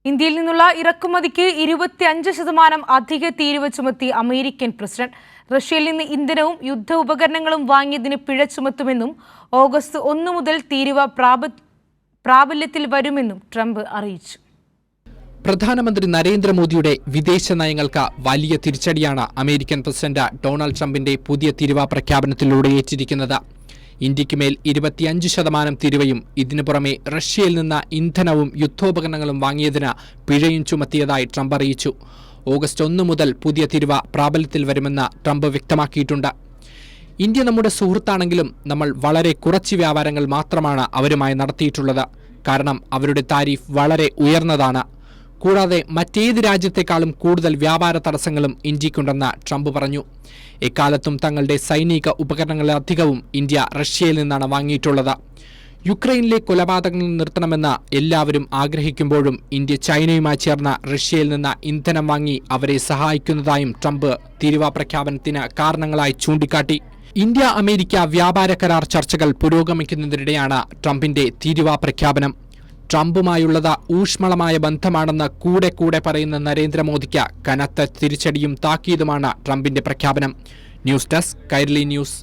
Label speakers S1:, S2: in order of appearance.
S1: ഇന്ത്യയിൽ നിന്നുള്ള ഇറക്കുമതിക്ക് 25% അധിക തീരുവ ചുമത്തി അമേരിക്കൻ പ്രസിഡന്റ്. റഷ്യയിൽ നിന്ന് ഇന്ധനവും യുദ്ധ ഉപകരണങ്ങളും വാങ്ങിയതിന് പിഴ ചുമത്തുമെന്നും ഓഗസ്റ്റ് 1 മുതൽ തീരുവ പ്രാബല്യത്തിൽ വരുമെന്നും ട്രംപ് അറിയിച്ചു.
S2: പ്രധാനമന്ത്രി നരേന്ദ്രമോദിയുടെ വിദേശ നയങ്ങൾക്ക് വലിയ തിരിച്ചടിയാണ് അമേരിക്കൻ പ്രസിഡന്റ് ഡൊണാൾഡ് ട്രംപിന്റെ പുതിയ തീരുവ പ്രഖ്യാപനത്തിലൂടെ ഏറ്റിരിക്കുന്നത്. ഇന്ത്യക്ക് മേൽ 25% തീരുവയും ഇതിനു പുറമെ റഷ്യയിൽ നിന്ന് ഇന്ധനവും യുദ്ധോപകരണങ്ങളും വാങ്ങിയതിന് പിഴയും ചുമത്തിയതായി ട്രംപ് അറിയിച്ചു. ഓഗസ്റ്റ് 1 മുതൽ പുതിയ തീരുവ പ്രാബല്യത്തിൽ വരുമെന്ന് ട്രംപ് വ്യക്തമാക്കിയിട്ടുണ്ട്. ഇന്ത്യ നമ്മുടെ സുഹൃത്താണെങ്കിലും നമ്മൾ വളരെ കുറച്ച് വ്യാപാരങ്ങൾ മാത്രമാണ് അവരുമായി നടത്തിയിട്ടുള്ളത്. കാരണം അവരുടെ താരിഫ് വളരെ ഉയർന്നതാണ്. കൂടാതെ മറ്റേത് രാജ്യത്തെക്കാളും കൂടുതൽ വ്യാപാര തടസ്സങ്ങളും ഇന്ത്യക്കുണ്ടെന്ന് ട്രംപ് പറഞ്ഞു. എക്കാലത്തും തങ്ങളുടെ സൈനിക ഉപകരണങ്ങളിലധികവും ഇന്ത്യ റഷ്യയിൽ നിന്നാണ് വാങ്ങിയിട്ടുള്ളത്. യുക്രൈനിലെ കൊലപാതകങ്ങൾ നിർത്തണമെന്ന് എല്ലാവരും ആഗ്രഹിക്കുമ്പോഴും ഇന്ത്യ ചൈനയുമായി ചേർന്ന് റഷ്യയിൽ നിന്ന് ഇന്ധനം വാങ്ങി അവരെ സഹായിക്കുന്നതായും ട്രംപ് തീരുവ പ്രഖ്യാപനത്തിന് കാരണങ്ങളായി ചൂണ്ടിക്കാട്ടി. ഇന്ത്യ അമേരിക്ക വ്യാപാര കരാർ ചർച്ചകൾ പുരോഗമിക്കുന്നതിനിടെയാണ് ട്രംപിന്റെ തീരുവ പ്രഖ്യാപനം. ട്രംപുമായുള്ളത് ഊഷ്മളമായ ബന്ധമാണെന്ന് കൂടെ പറയുന്ന നരേന്ദ്രമോദിക്ക് കനത്ത തിരിച്ചടിയും താക്കീതുമാണ് ട്രംപിന്റെ പ്രഖ്യാപനം. News desk Kairali news.